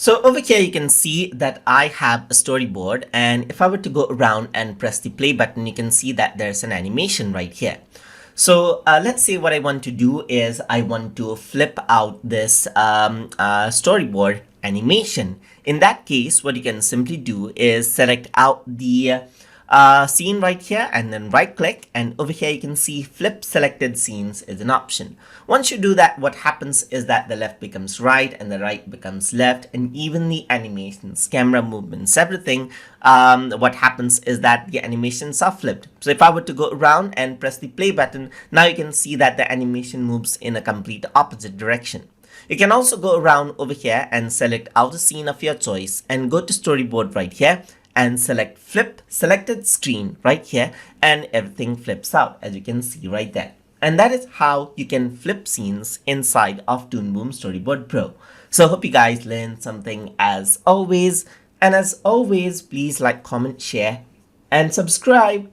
So over here, you can see that I have a storyboard, and if I were to go around and press the play button, you can see that there's an animation right here. So let's say what I want to do is I want to flip out this storyboard animation. In that case, what you can simply do is select out the scene right here and then right click, and over here you can see flip selected scenes is an option. Once you do that, what happens is that the left becomes right and the right becomes left, and even the animations, camera movements, everything, what happens is that the animations are flipped. So if I were to go around and press the play button, now you can see that the animation moves in a complete opposite direction. You can also go around over here and select out a scene of your choice and go to storyboard right here and select flip selected screen right here, and everything flips out, as you can see right there. And that is how you can flip scenes inside of Toon Boom Storyboard Pro. So hope you guys learned something as always. And as always, please like, comment, share, and subscribe.